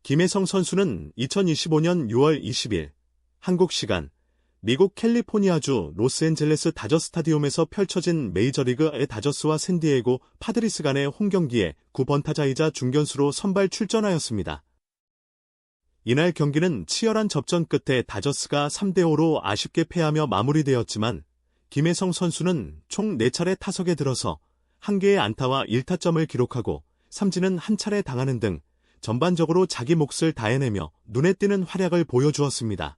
김혜성 선수는 2025년 6월 20일 한국 시간 미국 캘리포니아주 로스앤젤레스 다저 스타디움에서 펼쳐진 메이저리그의 다저스와 샌디에고 파드리스 간의 홈경기에 9번 타자이자 중견수로 선발 출전하였습니다. 이날 경기는 치열한 접전 끝에 다저스가 3대5로 아쉽게 패하며 마무리되었지만 김혜성 선수는 총 4차례 타석에 들어서 1개의 안타와 1타점을 기록하고 삼진은 1차례 당하는 등 전반적으로 자기 몫을 다해내며 눈에 띄는 활약을 보여주었습니다.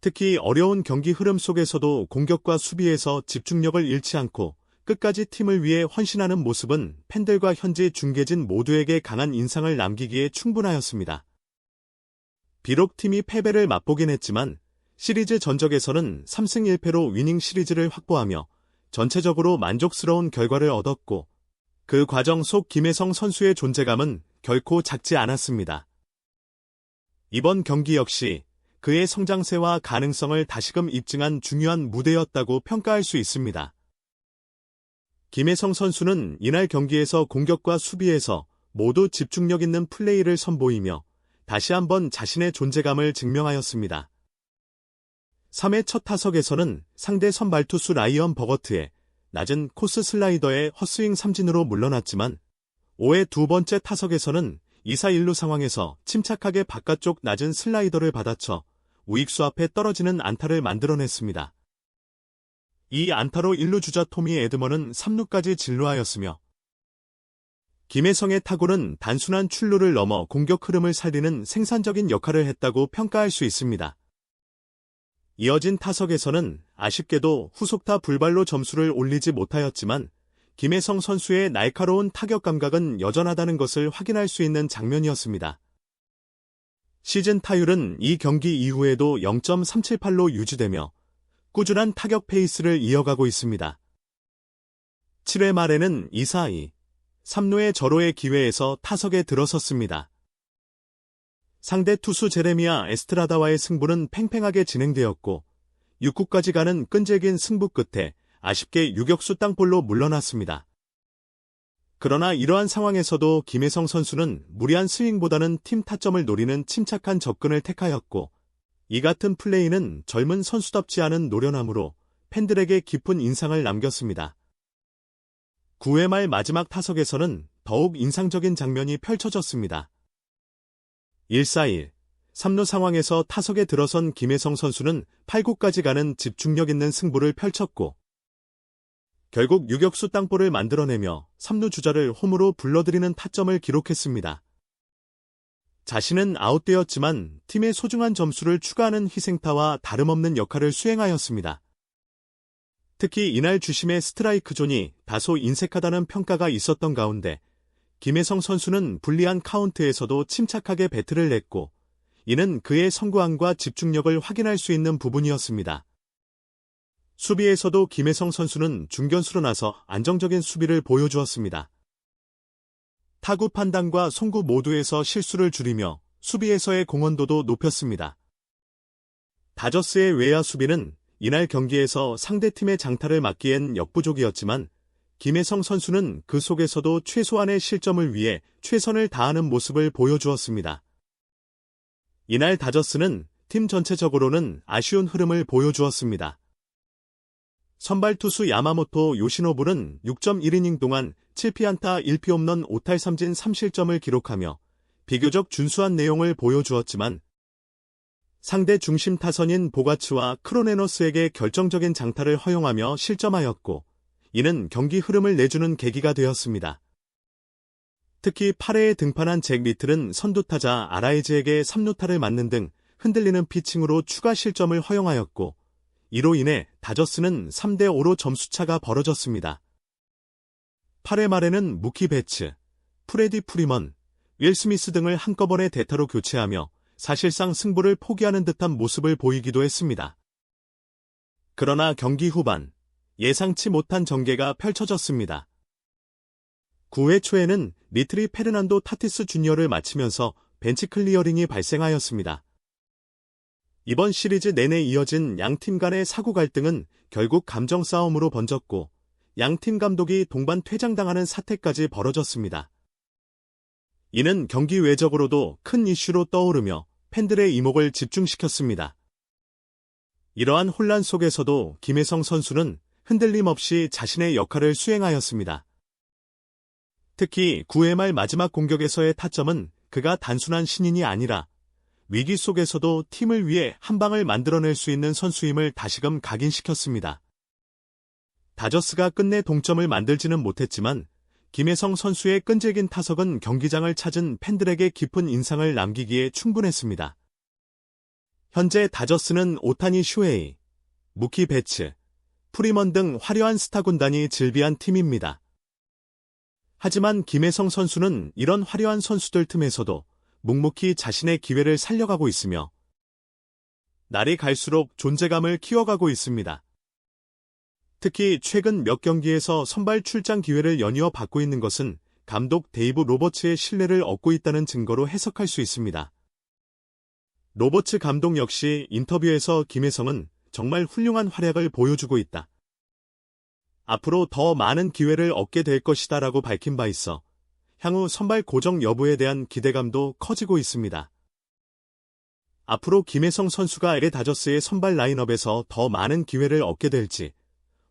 특히 어려운 경기 흐름 속에서도 공격과 수비에서 집중력을 잃지 않고 끝까지 팀을 위해 헌신하는 모습은 팬들과 현지 중계진 모두에게 강한 인상을 남기기에 충분하였습니다. 비록 팀이 패배를 맛보긴 했지만 시리즈 전적에서는 3승 1패로 위닝 시리즈를 확보하며 전체적으로 만족스러운 결과를 얻었고 그 과정 속 김혜성 선수의 존재감은 결코 작지 않았습니다. 이번 경기 역시 그의 성장세와 가능성을 다시금 입증한 중요한 무대였다고 평가할 수 있습니다. 김혜성 선수는 이날 경기에서 공격과 수비에서 모두 집중력 있는 플레이를 선보이며 다시 한번 자신의 존재감을 증명하였습니다. 3회 첫 타석에서는 상대 선발 투수 라이언 버거트의 낮은 코스 슬라이더에 헛스윙 삼진으로 물러났지만 5회 두 번째 타석에서는 2사 1루 상황에서 침착하게 바깥쪽 낮은 슬라이더를 받아쳐 우익수 앞에 떨어지는 안타를 만들어냈습니다. 이 안타로 1루 주자 토미 에드먼은 3루까지 진루하였으며 김혜성의 타구는 단순한 출루를 넘어 공격 흐름을 살리는 생산적인 역할을 했다고 평가할 수 있습니다. 이어진 타석에서는 아쉽게도 후속타 불발로 점수를 올리지 못하였지만 김혜성 선수의 날카로운 타격 감각은 여전하다는 것을 확인할 수 있는 장면이었습니다. 시즌 타율은 이 경기 이후에도 0.378로 유지되며 꾸준한 타격 페이스를 이어가고 있습니다. 7회 말에는 2사2, 3루의 절호의 기회에서 타석에 들어섰습니다. 상대 투수 제레미야 에스트라다와의 승부는 팽팽하게 진행되었고 6구까지 가는 끈질긴 승부 끝에 아쉽게 유격수 땅볼로 물러났습니다. 그러나 이러한 상황에서도 김혜성 선수는 무리한 스윙보다는 팀 타점을 노리는 침착한 접근을 택하였고 이 같은 플레이는 젊은 선수답지 않은 노련함으로 팬들에게 깊은 인상을 남겼습니다. 9회 말 마지막 타석에서는 더욱 인상적인 장면이 펼쳐졌습니다. 1사1, 3루 상황에서 타석에 들어선 김혜성 선수는 8구까지 가는 집중력 있는 승부를 펼쳤고 결국 유격수 땅볼을 만들어내며 3루 주자를 홈으로 불러들이는 타점을 기록했습니다. 자신은 아웃되었지만 팀의 소중한 점수를 추가하는 희생타와 다름없는 역할을 수행하였습니다. 특히 이날 주심의 스트라이크 존이 다소 인색하다는 평가가 있었던 가운데 김혜성 선수는 불리한 카운트에서도 침착하게 배트를 냈고 이는 그의 성구함과 집중력을 확인할 수 있는 부분이었습니다. 수비에서도 김혜성 선수는 중견수로 나서 안정적인 수비를 보여주었습니다. 타구 판단과 송구 모두에서 실수를 줄이며 수비에서의 공헌도도 높였습니다. 다저스의 외야 수비는 이날 경기에서 상대팀의 장타를 막기엔 역부족이었지만 김혜성 선수는 그 속에서도 최소한의 실점을 위해 최선을 다하는 모습을 보여주었습니다. 이날 다저스는 팀 전체적으로는 아쉬운 흐름을 보여주었습니다. 선발 투수 야마모토 요시노부는 6.1이닝 동안 7피안타 1피 홈런 5탈 3진 3실점을 기록하며 비교적 준수한 내용을 보여주었지만 상대 중심 타선인 보가츠와 크로네노스에게 결정적인 장타를 허용하며 실점하였고 이는 경기 흐름을 내주는 계기가 되었습니다. 특히 8회에 등판한 잭 리틀은 선두타자 아라이즈에게 3루타를 맞는 등 흔들리는 피칭으로 추가 실점을 허용하였고 이로 인해 다저스는 3대5로 점수차가 벌어졌습니다. 8회 말에는 무키 베츠, 프레디 프리먼, 윌 스미스 등을 한꺼번에 대타로 교체하며 사실상 승부를 포기하는 듯한 모습을 보이기도 했습니다. 그러나 경기 후반 예상치 못한 전개가 펼쳐졌습니다. 9회 초에는 리틀이 페르난도 타티스 주니어를 마치면서 벤치 클리어링이 발생하였습니다. 이번 시리즈 내내 이어진 양팀 간의 사구 갈등은 결국 감정 싸움으로 번졌고 양팀 감독이 동반 퇴장당하는 사태까지 벌어졌습니다. 이는 경기 외적으로도 큰 이슈로 떠오르며 팬들의 이목을 집중시켰습니다. 이러한 혼란 속에서도 김혜성 선수는 흔들림 없이 자신의 역할을 수행하였습니다. 특히 9회 말 마지막 공격에서의 타점은 그가 단순한 신인이 아니라 위기 속에서도 팀을 위해 한 방을 만들어낼 수 있는 선수임을 다시금 각인시켰습니다. 다저스가 끝내 동점을 만들지는 못했지만 김혜성 선수의 끈질긴 타석은 경기장을 찾은 팬들에게 깊은 인상을 남기기에 충분했습니다. 현재 다저스는 오타니 슈헤이, 무키 베츠, 프리먼 등 화려한 스타 군단이 즐비한 팀입니다. 하지만 김혜성 선수는 이런 화려한 선수들 틈에서도 묵묵히 자신의 기회를 살려가고 있으며 날이 갈수록 존재감을 키워가고 있습니다. 특히 최근 몇 경기에서 선발 출장 기회를 연이어 받고 있는 것은 감독 데이브 로버츠의 신뢰를 얻고 있다는 증거로 해석할 수 있습니다. 로버츠 감독 역시 인터뷰에서 김혜성은 정말 훌륭한 활약을 보여주고 있다. 앞으로 더 많은 기회를 얻게 될 것이다 라고 밝힌 바 있어 향후 선발 고정 여부에 대한 기대감도 커지고 있습니다. 앞으로 김혜성 선수가 LA 다저스의 선발 라인업에서 더 많은 기회를 얻게 될지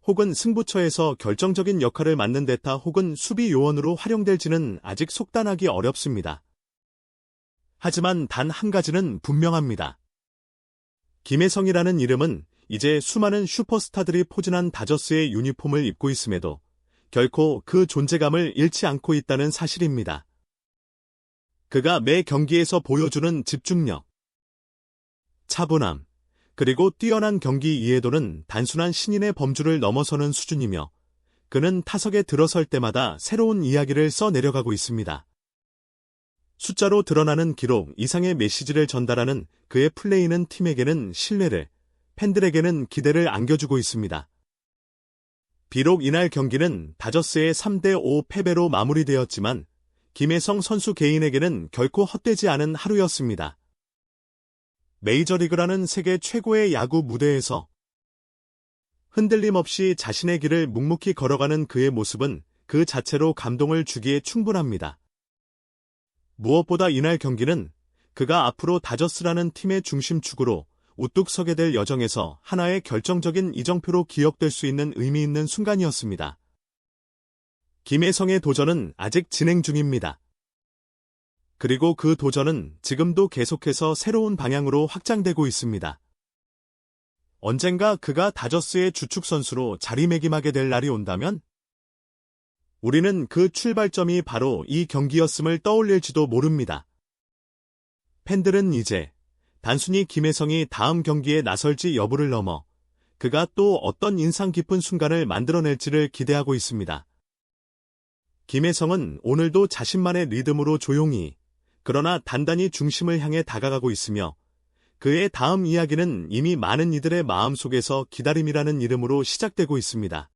혹은 승부처에서 결정적인 역할을 맡는 데타 혹은 수비 요원으로 활용될지는 아직 속단하기 어렵습니다. 하지만 단 한 가지는 분명합니다. 김혜성이라는 이름은 이제 수많은 슈퍼스타들이 포진한 다저스의 유니폼을 입고 있음에도 결코 그 존재감을 잃지 않고 있다는 사실입니다. 그가 매 경기에서 보여주는 집중력, 차분함, 그리고 뛰어난 경기 이해도는 단순한 신인의 범주를 넘어서는 수준이며 그는 타석에 들어설 때마다 새로운 이야기를 써내려가고 있습니다. 숫자로 드러나는 기록 이상의 메시지를 전달하는 그의 플레이는 팀에게는 신뢰를, 팬들에게는 기대를 안겨주고 있습니다. 비록 이날 경기는 다저스의 3대5 패배로 마무리되었지만 김혜성 선수 개인에게는 결코 헛되지 않은 하루였습니다. 메이저리그라는 세계 최고의 야구 무대에서 흔들림 없이 자신의 길을 묵묵히 걸어가는 그의 모습은 그 자체로 감동을 주기에 충분합니다. 무엇보다 이날 경기는 그가 앞으로 다저스라는 팀의 중심축으로 우뚝 서게 될 여정에서 하나의 결정적인 이정표로 기억될 수 있는 의미 있는 순간이었습니다. 김혜성의 도전은 아직 진행 중입니다. 그리고 그 도전은 지금도 계속해서 새로운 방향으로 확장되고 있습니다. 언젠가 그가 다저스의 주축 선수로 자리매김하게 될 날이 온다면 우리는 그 출발점이 바로 이 경기였음을 떠올릴지도 모릅니다. 팬들은 이제 단순히 김혜성이 다음 경기에 나설지 여부를 넘어 그가 또 어떤 인상 깊은 순간을 만들어낼지를 기대하고 있습니다. 김혜성은 오늘도 자신만의 리듬으로 조용히 그러나 단단히 중심을 향해 다가가고 있으며 그의 다음 이야기는 이미 많은 이들의 마음속에서 기다림이라는 이름으로 시작되고 있습니다.